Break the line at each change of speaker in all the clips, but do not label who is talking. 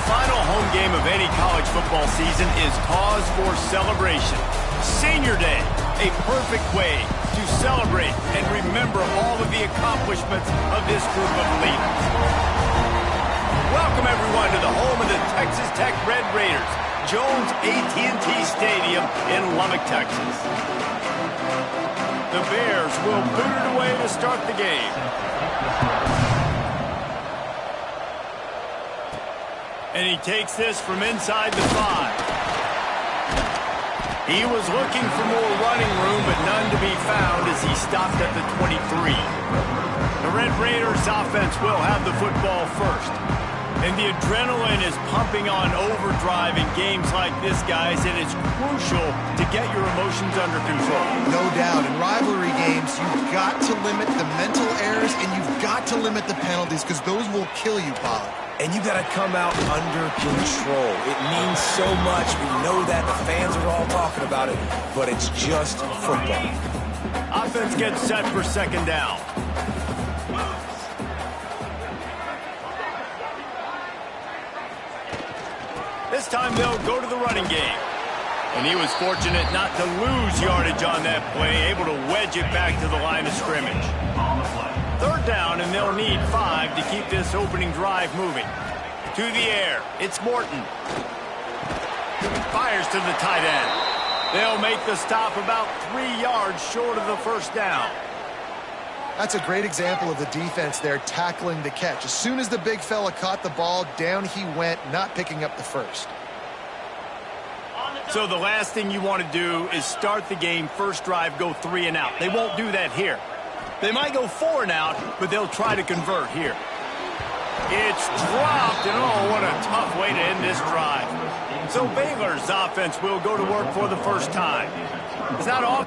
final home game of any college football season is cause for celebration. Senior Day, a perfect way to celebrate and remember all of the accomplishments of this group of leaders. Welcome, everyone, to the home of the Texas Tech Red Raiders, Jones AT&T Stadium in Lubbock, Texas. The Bears will boot it away to start the game. And he takes this from inside the 5. He was looking for more running room, but none to be found as he stopped at the 23. The Red Raiders offense will have the football first. And the adrenaline is pumping on overdrive in games like this, guys, and it's crucial to get your emotions under control.
No doubt. In rivalry games, you've got to limit the mental errors, and you've got to limit the penalties, because those will kill you, Pollard.
And you got to come out under control. It means so much. We know that. The fans are all talking about it, but it's just football.
Offense gets set for second down. This time they'll go to the running game. And he was fortunate not to lose yardage on that play, able to wedge it back to the line of scrimmage. Third down, and they'll need 5 to keep this opening drive moving. To the air, it's Morton. Fires to the tight end. They'll make the stop about 3 yards short of the first down.
That's a great example of the defense there tackling the catch. As soon as the big fella caught the ball, down he went, not picking up the first.
So the last thing you want to do is start the game, first drive, go 3 and out. They won't do that here. They might go 4 and out, but they'll try to convert here. It's dropped, and oh, what a tough way to end this drive. So Baylor's offense will go to work for the first time. It's not all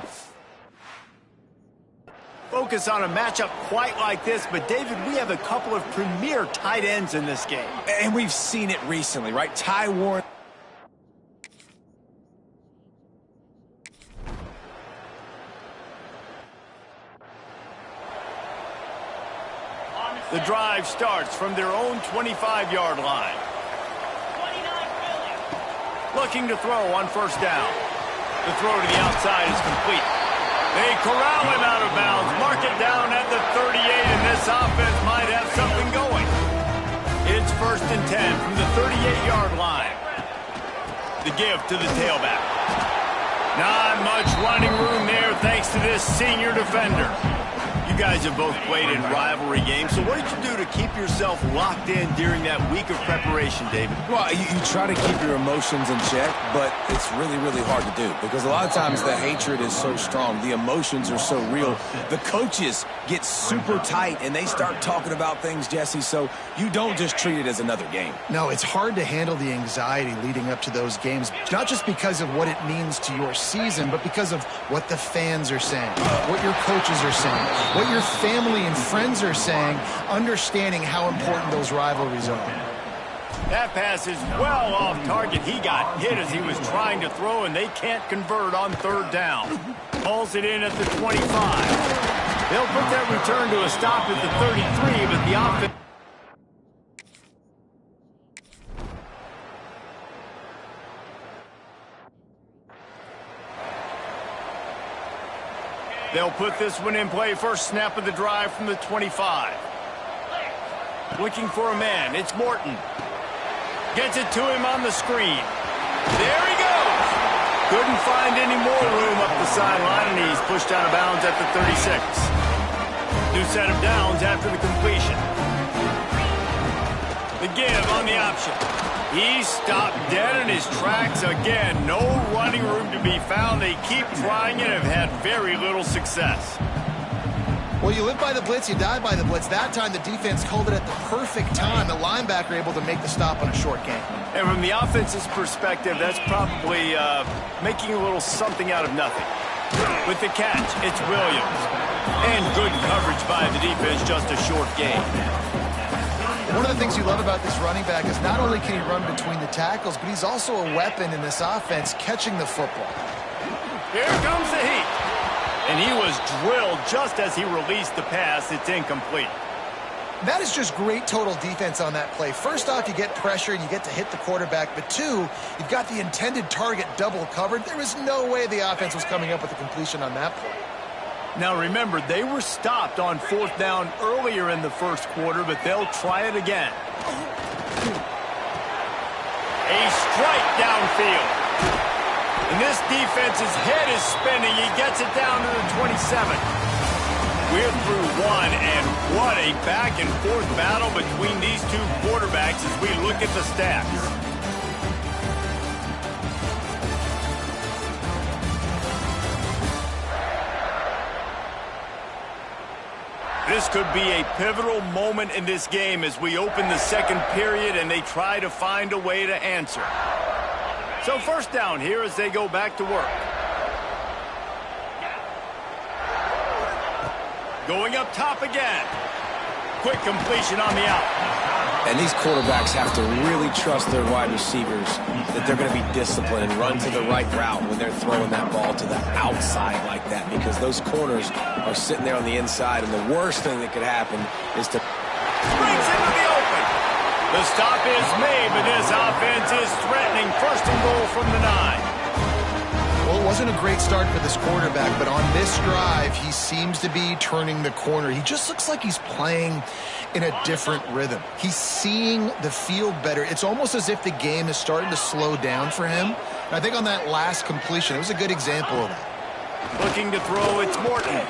focus on a matchup quite like this, but David, we have a couple of premier tight ends in this game.
And we've seen it recently, right? Ty Warren.
The drive starts from their own 25-yard line. Looking to throw on first down. The throw to the outside is complete. They corral him out of bounds, mark it down at the 38, and this offense might have something going. It's 1st and 10 from the 38-yard line. The give to the tailback. Not much running room there thanks to this senior defender. You guys have both played in rivalry games, so what did you do to keep yourself locked in during that week of preparation, David?
Well, you try to keep your emotions in check, but it's really, really hard to do because a lot of times the hatred is so strong. The emotions are so real. The coaches get super tight, and they start talking about things, Jesse, so you don't just treat it as another game.
No, it's hard to handle the anxiety leading up to those games, not just because of what it means to your season, but because of what the fans are saying, what your coaches are saying, what your family and friends are saying, understanding how important those rivalries are.
That pass is well off target. He got hit as he was trying to throw, and they can't convert on third down. Pulls it in at the 25. They'll put that return to a stop at the 33, but the offense... They'll put this one in play. First snap of the drive from the 25. Looking for a man. It's Morton. Gets it to him on the screen. There he goes. Couldn't find any more room up the sideline, and he's pushed out of bounds at the 36. New set of downs after the completion. The give on the option. He stopped dead in his tracks again. No running room to be found. They keep trying and have had very little success.
Well, you live by the blitz, you die by the blitz. That time the defense called it at the perfect time. The linebacker able to make the stop on a short game.
And from the offense's perspective, that's probably making a little something out of nothing. With the catch, it's Williams. And good coverage by the defense, just a short gain.
One of the things you love about this running back is not only can he run between the tackles, but he's also a weapon in this offense catching the football.
Here comes the heat. And he was drilled just as he released the pass. It's incomplete.
That is just great total defense on that play. First off, you get pressure and you get to hit the quarterback. But two, you've got the intended target double covered. There was no way the offense was coming up with a completion on that play.
Now remember, they were stopped on 4th down earlier in the first quarter, but they'll try it again. A strike downfield. And this defense's head is spinning. He gets it down to the 27. We're through one, and what a back-and-forth battle between these two quarterbacks as we look at the stats. This could be a pivotal moment in this game as we open the second period and they try to find a way to answer. So first down here as they go back to work. Going up top again. Quick completion on the out.
And these quarterbacks have to really trust their wide receivers that they're going to be disciplined and run to the right route when they're throwing that ball to the outside like that, because those corners are sitting there on the inside, and the worst thing that could happen is to...
Springs into the open. The stop is made, but this offense is threatening. First and goal from the 9.
Well, it wasn't a great start for this quarterback, but on this drive, he seems to be turning the corner. He just looks like he's playing in a different rhythm. He's seeing the field better. It's almost as if the game is starting to slow down for him. And I think on that last completion, it was a good example of that.
Looking to throw, it's Morton.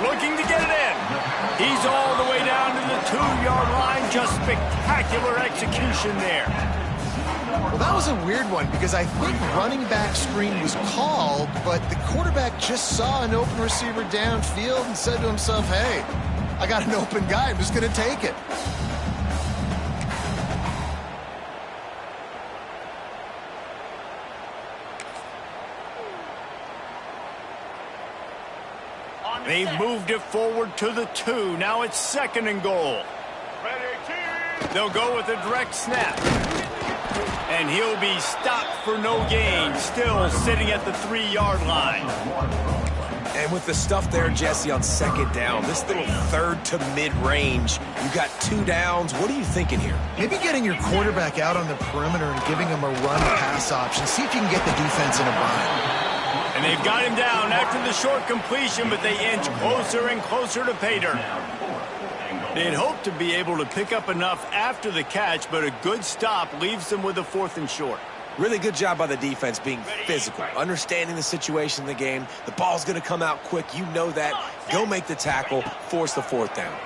Looking to get it in. He's all the way down to the 2-yard line. Just spectacular execution there.
Well, that was a weird one because I think running back screen was called, but the quarterback just saw an open receiver downfield and said to himself, hey, I got an open guy. I'm just going to take it.
They've moved it forward to the 2. Now it's 2nd and goal. They'll go with a direct snap. And he'll be stopped for no gain, still sitting at the 3-yard line.
And with the stuff there, Jesse, on 2nd down, this little 3rd to mid-range, you got 2 downs. What are you thinking here?
Maybe getting your quarterback out on the perimeter and giving him a run-pass option. See if you can get the defense in a bind.
And they've got him down after the short completion, but they inch closer and closer to pay dirt. They'd hoped to be able to pick up enough after the catch, but a good stop leaves them with a 4th and short.
Really good job by the defense being physical, understanding the situation in the game. The ball's going to come out quick. You know that. Go make the tackle, force the 4th down.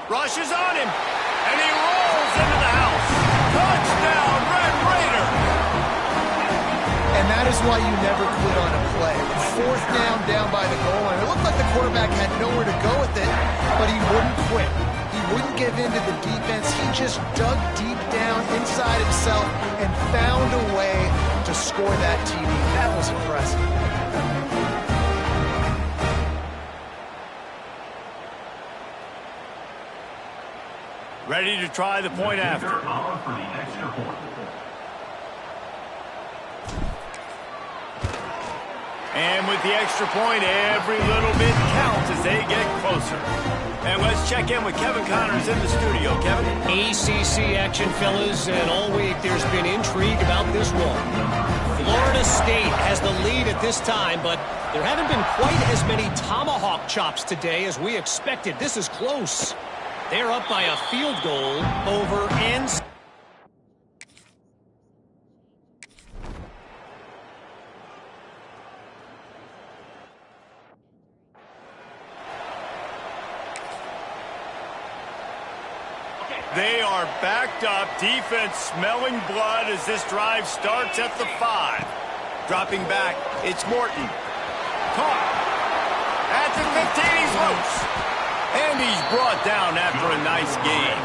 Rushes on him, and he rolls into the house. Touchdown, Red Raider!
And that is why you never quit on a play. 4th down by the goal line. It looked like the quarterback had nowhere to go with it, but he wouldn't quit. He wouldn't give in to the defense. He just dug deep down inside himself and found a way to score that TD. That was impressive.
Ready to try the point after. And with the extra point, every little bit counts as they get closer. And let's check in with Kevin Connors in the studio. Kevin?
ACC action, fellas, and all week there's been intrigue about this one. Florida State has the lead at this time, but there haven't been quite as many tomahawk chops today as we expected. This is close. They're up by a field goal over NC.
They are backed up. Defense smelling blood as this drive starts at the 5. Dropping back, it's Morton. Caught. At the 15, he's loose. And he's brought down after a nice game.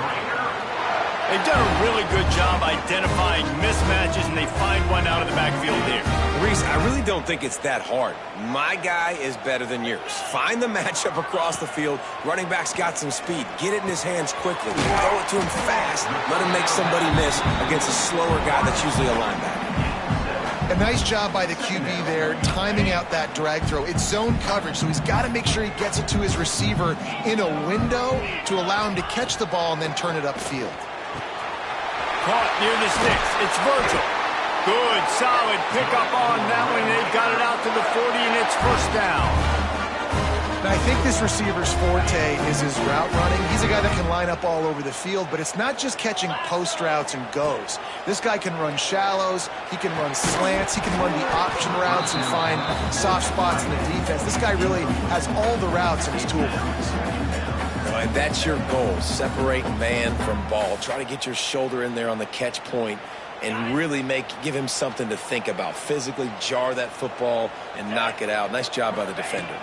They've done a really good job identifying mismatches, and they find one out of the backfield here.
Reese, I really don't think it's that hard. My guy is better than yours. Find the matchup across the field. Running back's got some speed. Get it in his hands quickly. Throw it to him fast. Let him make somebody miss against a slower guy that's usually a linebacker.
And A nice job by the QB there, timing out that drag throw. It's zone coverage, so he's got to make sure he gets it to his receiver in a window to allow him to catch the ball and then turn it upfield.
Caught near the sticks. It's Virgil. Good, solid pickup on that one. They've got it out to the 40, and it's first down.
Now, I think this receiver's forte is his route running. He's a guy that can line up all over the field, but it's not just catching post routes and goes. This guy can run shallows, he can run slants, he can run the option routes and find soft spots in the defense. This guy really has all the routes in his toolbox.
And that's your goal. Separate man from ball. Try to get your shoulder in there on the catch point and really give him something to think about. Physically jar that football and knock it out. Nice job by the defender.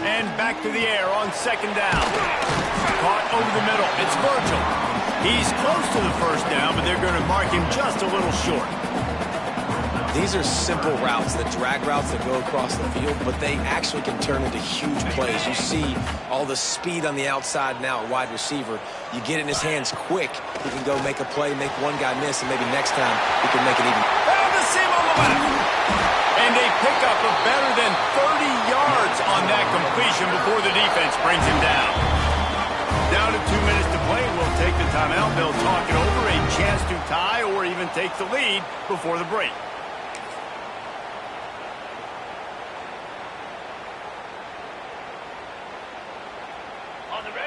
And back to the air on second down. Caught over the middle. It's Virgil. He's close to the first down, but they're going to mark him just a little short.
These are simple routes, the drag routes that go across the field, but they actually can turn into huge plays. You see all the speed on the outside now at wide receiver. You get it in his hands quick, he can go make a play, make one guy miss, and maybe next time he can make it even.
Found the seam on the left. And a pickup of better than 30 yards on that completion before the defense brings him down. Down to 2 minutes to play. We'll take the timeout. They'll talk it over. A chance to tie or even take the lead before the break.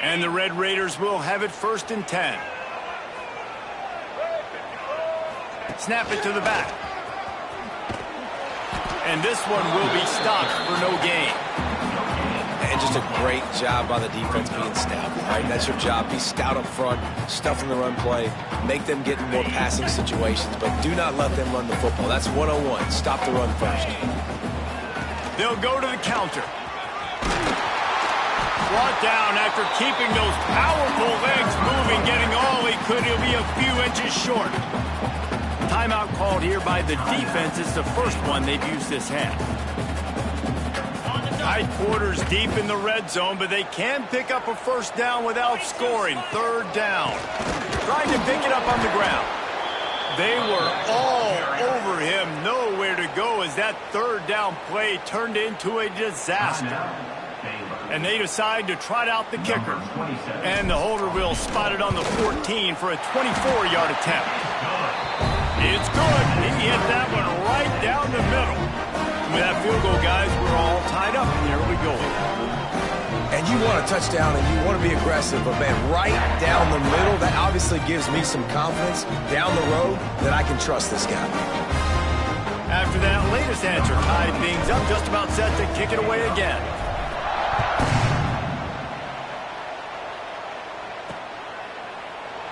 And the Red Raiders will have it 1st and 10. Snap it to the back. And this one will be stopped for no gain.
And just a great job by the defense being stout. Right? That's your job. Be stout up front, stuff in the run play, make them get in more passing situations, but do not let them run the football. That's 101. Stop the run first.
They'll go to the counter. Brought down after keeping those powerful legs moving, getting all he could. He'll be a few inches short. Timeout called here by the defense. It's the first one they've used this half. Tight quarters deep in the red zone, but they can pick up a first down without scoring. 3rd down. Trying to pick it up on the ground. They were all over him. Nowhere to go as that 3rd down play turned into a disaster. And they decide to trot out the kicker. And the holder will spot it on the 14 for a 24-yard attempt. It's good. He hit that one right down the middle. With that field goal, guys, we're all tied up in the early going.
And you want a touchdown and you want to be aggressive, but man, right down the middle, that obviously gives me some confidence down the road that I can trust this guy.
After that latest answer, tied things up, just about set to kick it away again.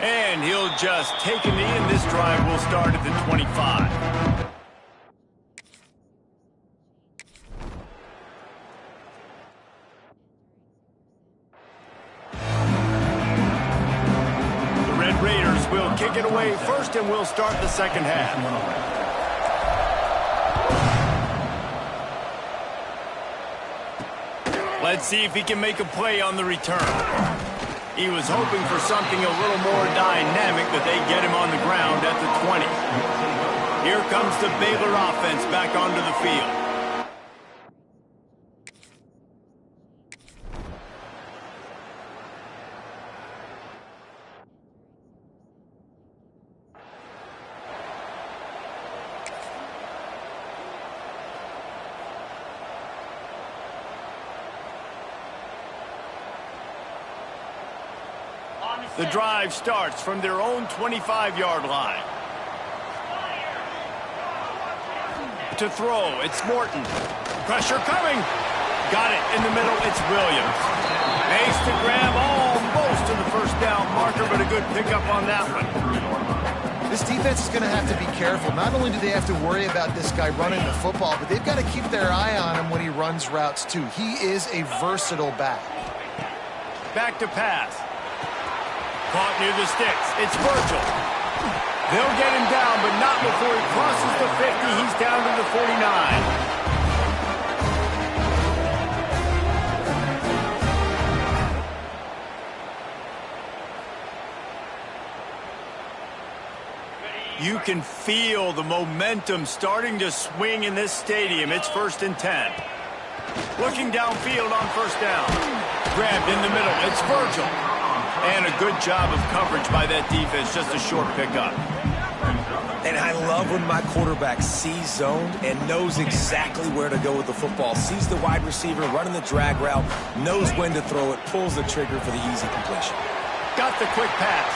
And he'll just take a knee, and this drive will start at the 25. The Red Raiders will kick it away first, and we'll start the second half. Let's see if he can make a play on the return. He was hoping for something a little more dynamic, but they get him on the ground at the 20. Here comes the Baylor offense back onto the field. The drive starts from their own 25-yard line. To throw, it's Morton. Pressure coming. Got it in the middle, it's Williams. Makes the grab almost to the first down marker, but a good pickup on that one.
This defense is going to have to be careful. Not only do they have to worry about this guy running the football, but they've got to keep their eye on him when he runs routes too. He is a versatile back.
Back to pass. Caught near the sticks. It's Virgil. They'll get him down, but not before he crosses the 50. He's down to the 49. You can feel the momentum starting to swing in this stadium. It's 1st and 10. Looking downfield on 1st down. Grabbed in the middle. It's Virgil. And a good job of coverage by that defense. Just a short pickup.
And I love when my quarterback sees zoned and knows exactly where to go with the football. Sees the wide receiver running the drag route, knows when to throw it, pulls the trigger for the easy completion.
Got the quick pass.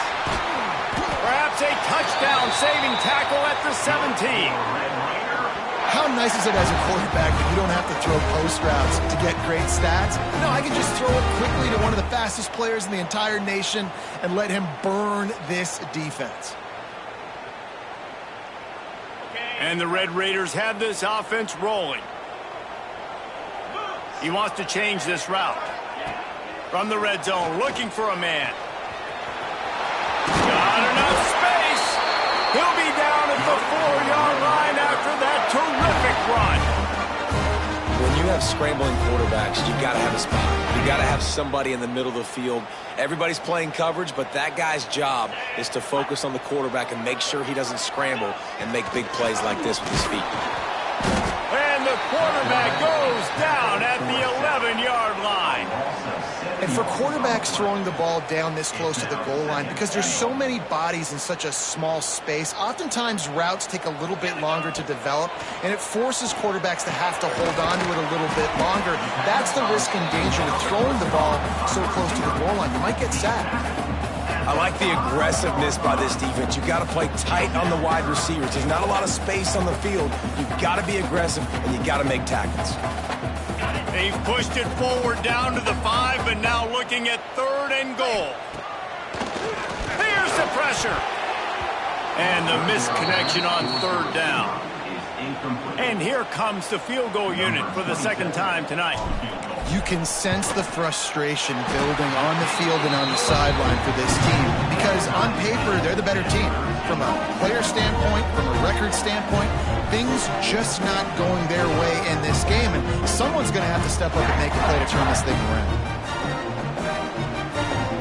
Perhaps a touchdown saving tackle at the 17.
How nice is it as a quarterback that you don't have to throw post routes to get great stats? No, I can just throw it quickly to one of the fastest players in the entire nation and let him burn this defense.
And the Red Raiders have this offense rolling. He wants to change this route. From the red zone, looking for a man. Got enough space. He'll be down at the 4-yard line after that terrific run.
When you have scrambling quarterbacks, you got to have a spot. You got to have somebody in the middle of the field. Everybody's playing coverage, but that guy's job is to focus on the quarterback and make sure he doesn't scramble and make big plays like this with his feet.
And the quarterback goes down at the 11-yard line.
And for quarterbacks throwing the ball down this close to the goal line, because there's so many bodies in such a small space, oftentimes routes take a little bit longer to develop, and it forces quarterbacks to have to hold on to it a little bit longer. That's the risk and danger with throwing the ball so close to the goal line. You might get sacked.
I like the aggressiveness by this defense. You've got to play tight on the wide receivers. There's not a lot of space on the field. You've got to be aggressive, and you've got to make tackles.
They've pushed it forward down to the 5, but now looking at 3rd and goal. Here's the pressure. And the missed connection on 3rd down. And here comes the field goal unit for the 2nd time tonight.
You can sense the frustration building on the field and on the sideline for this team because on paper, they're the better team. From a player standpoint, from a record standpoint, things just not going their way in this game, and someone's going to have to step up and make a play to turn this thing around.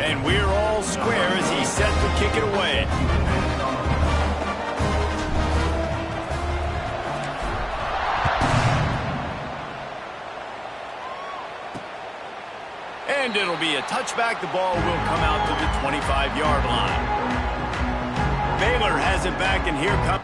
And we're all square as he's set to kick it away. And it'll be a touchback. The ball will come out to the 25-yard line. Baylor has it back, and here comes...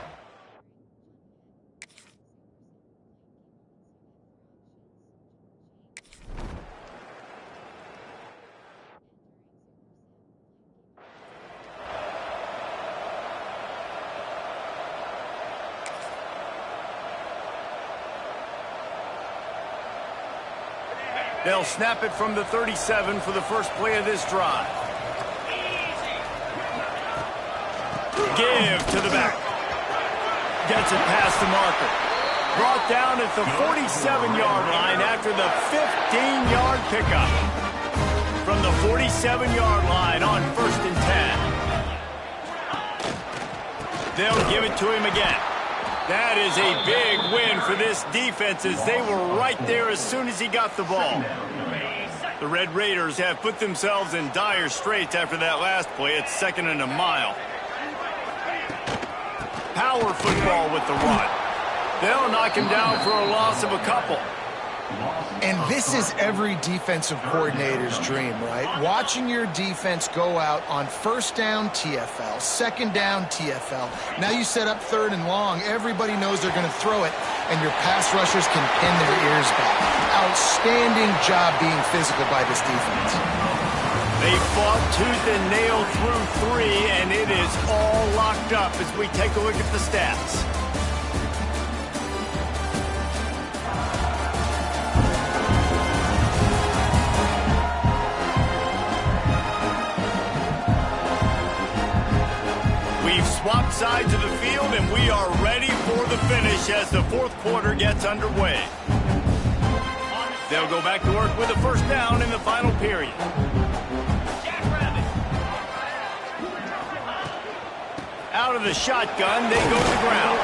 They'll snap it from the 37 for the first play of this drive. Give to the back. Gets it past the marker. Brought down at the 47-yard line after the 15-yard pickup. From the 47-yard line on 1st and 10. They'll give it to him again. That is a big win for this defense as they were right there as soon as he got the ball. The Red Raiders have put themselves in dire straits after that last play. It's 2nd and a mile. Power football with the run. They'll knock him down for a loss of a couple.
And this is every defensive coordinator's dream, right? Watching your defense go out on 1st down, TFL, 2nd down, TFL. Now you set up 3rd and long. Everybody knows they're going to throw it, and your pass rushers can pin their ears back. Outstanding job being physical by this defense.
They fought tooth and nail through 3, and it is all locked up as we take a look at the stats. We've swapped sides of the field, and we are ready for the finish as the 4th quarter gets underway. They'll go back to work with a 1st down in the final period. Out of the shotgun, they go to the ground.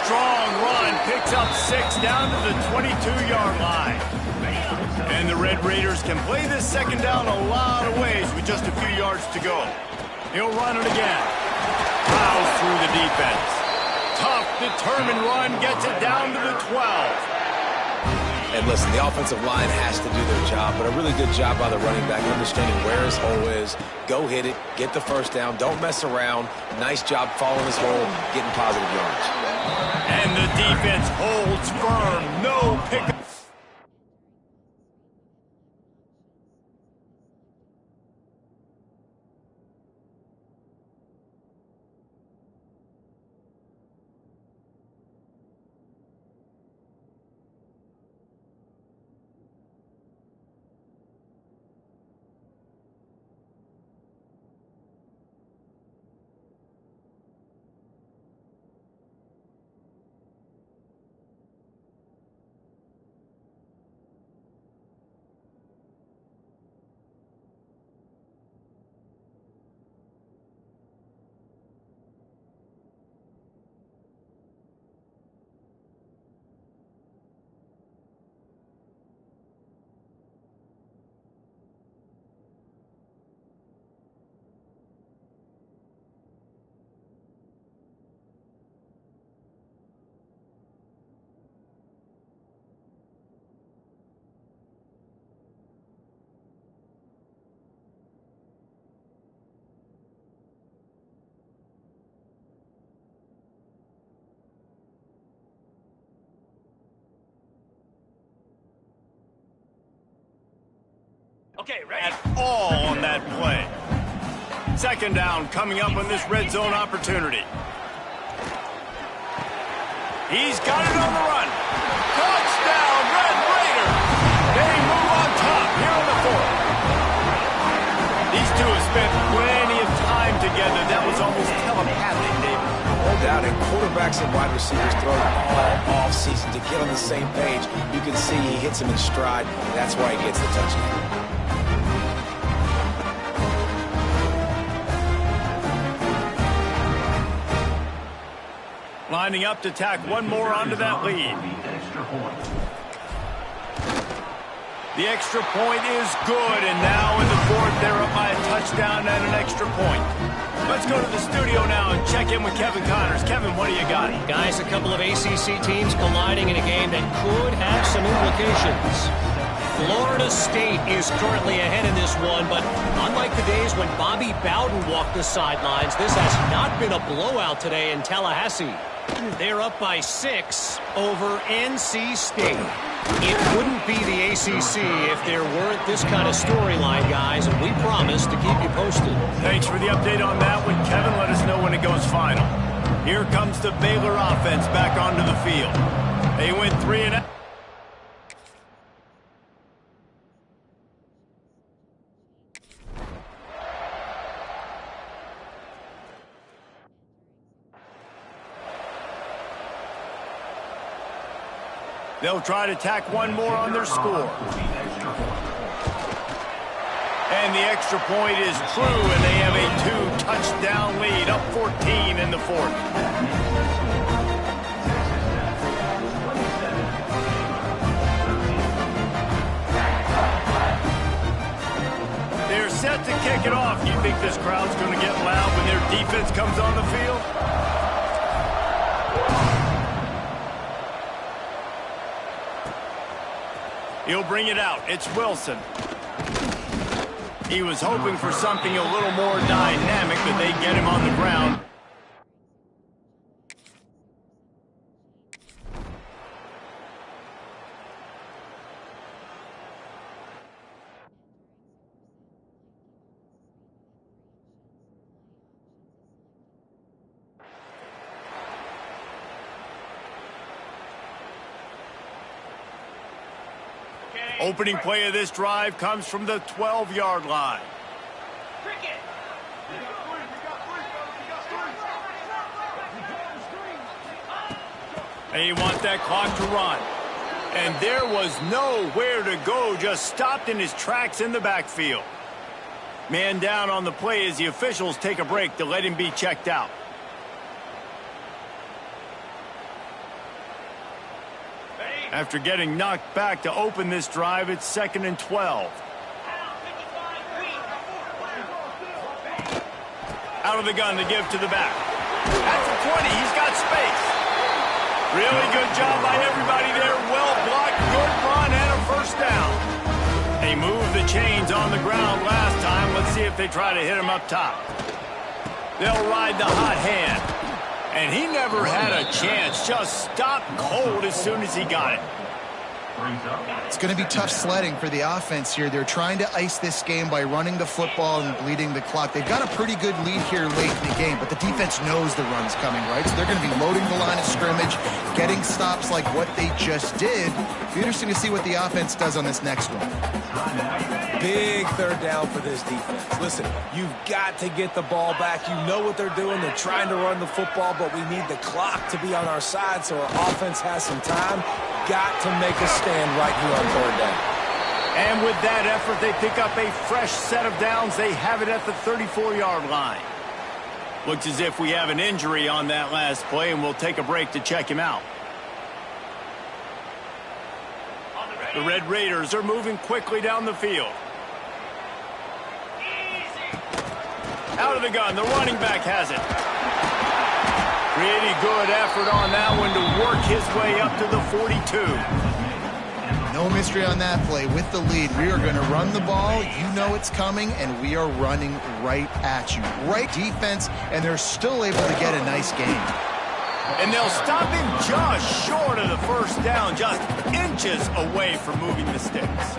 Strong run, picks up 6 down to the 22-yard line. And the Red Raiders can play this 2nd down a lot of ways with just a few yards to go. He'll run it again. plows through the defense. Tough, determined run gets it down to the 12.
And listen, the offensive line has to do their job, but a really good job by the running back, understanding where his hole is. Go hit it, get the first down, don't mess around. Nice job following his hole, getting positive yards.
And the defense holds firm. No pickup. Okay, ready? At all on that play. Second down coming up on this red zone opportunity. He's got it on the run. Touchdown, Red Raiders. They move on top here in the fourth. These two have spent plenty of time together. That was almost telepathic, David.
No doubt, and quarterbacks and wide receivers throw all offseason to get on the same page. You can see he hits him in stride. That's why he gets the touchdown.
Lining up to tack one more onto that lead. The extra point is good, and now in the fourth, they're up by a touchdown and an extra point. Let's go to the studio now and check in with Kevin Connors. Kevin, what do you got?
Guys, a couple of ACC teams colliding in a game that could have some implications. Florida State is currently ahead in this one, but unlike the days when Bobby Bowden walked the sidelines, this has not been a blowout today in Tallahassee. They're up by 6 over NC State. It wouldn't be the ACC if there weren't this kind of storyline, guys, and we promise to keep you posted.
Thanks for the update on that one, Kevin. Let us know when it goes final. Here comes the Baylor offense back onto the field. They win 3-0. They'll try to tack one more on their score. And the extra point is true, and they have a 2-touchdown lead, up 14 in the fourth. They're set to kick it off. You think this crowd's going to get loud when their defense comes on the field? He'll bring it out. It's Wilson. He was hoping for something a little more dynamic, but they get him on the ground. Opening play of this drive comes from the 12-yard line. They want that clock to run. And there was nowhere to go, just stopped in his tracks in the backfield. Man down on the play as the officials take a break to let him be checked out. After getting knocked back to open this drive, it's 2nd and 12. Out of the gun to give to the back. At the 20, he's got space. Really good job by everybody there. Well blocked, good run, and a first down. They moved the chains on the ground last time. Let's see if they try to hit him up top. They'll ride the hot hand. And he never had a chance. Just stopped cold as soon as he got it.
It's going to be tough sledding for the offense here. They're trying to ice this game by running the football and bleeding the clock. They've got a pretty good lead here late in the game, but the defense knows the run's coming, right? So they're going to be loading the line of scrimmage, getting stops like what they just did. It'll be interesting to see what the offense does on this next one.
Big third down for this defense. Listen, you've got to get the ball back. You know what they're doing. They're trying to run the football, but we need the clock to be on our side so our offense has some time. Got to make a stand right here on third down.
And with that effort, they pick up a fresh set of downs. They have it at the 34-yard line. Looks as if we have an injury on that last play, and we'll take a break to check him out. The Red Raiders are moving quickly down the field. Out of the gun, the running back has it. Pretty good effort on that one to work his way up to the 42.
No mystery on that play. With the lead, we are going to run the ball. You know it's coming, and we are running right at you. Right defense, and they're still able to get a nice game.
And they'll stop him just short of the first down, just inches away from moving the sticks.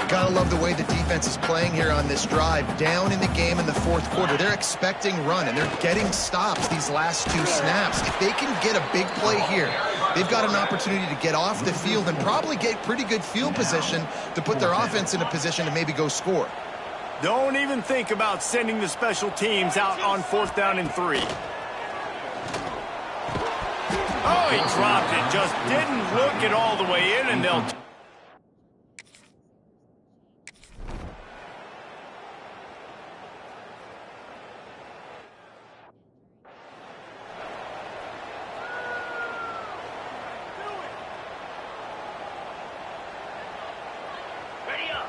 Gotta love the way the defense is playing here on this drive. Down in the game in the fourth quarter. They're expecting run, and they're getting stops these last two snaps. If they can get a big play here, they've got an opportunity to get off the field and probably get pretty good field position to put their offense in a position to maybe go score.
Don't even think about sending the special teams out on 4th down and 3. Oh, he dropped it. Just didn't look it all the way in, and they'll...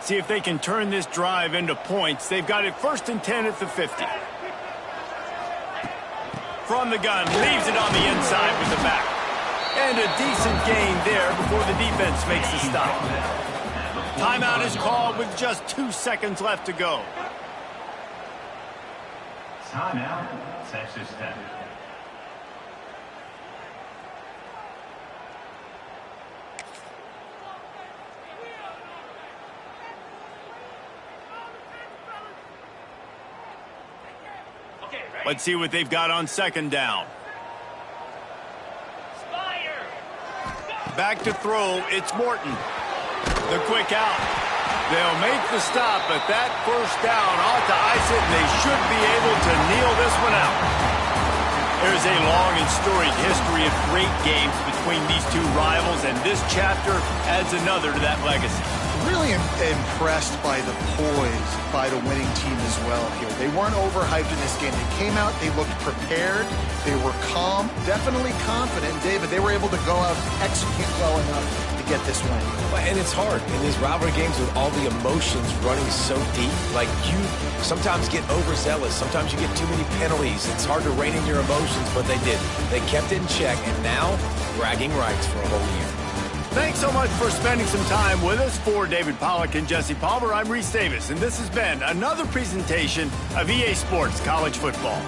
See if they can turn this drive into points. They've got it 1st and 10 at the 50. From the gun, leaves it on the inside with the back. And a decent gain there before the defense makes the stop. Timeout is called with just 2 seconds left to go.
Timeout, Texas Tech.
Let's see what they've got on 2nd down. Back to throw, it's Morton. The quick out. They'll make the stop, but that first down ought to ice it, and they should be able to kneel this one out. There's a long and storied history of great games between these two rivals, and this chapter adds another to that legacy.
Really impressed by the poise by the winning team as well here. They weren't overhyped in this game. They came out, they looked prepared, they were calm, definitely confident. David, they were able to go out and execute well enough to get this win.
And it's hard in these rivalry games with all the emotions running so deep. Like, you sometimes get overzealous. Sometimes you get too many penalties. It's hard to rein in your emotions, but they did. They kept it in check, and now bragging rights for a whole year.
Thanks so much for spending some time with us. For David Pollack and Jesse Palmer, I'm Reese Davis, and this has been another presentation of EA Sports College Football.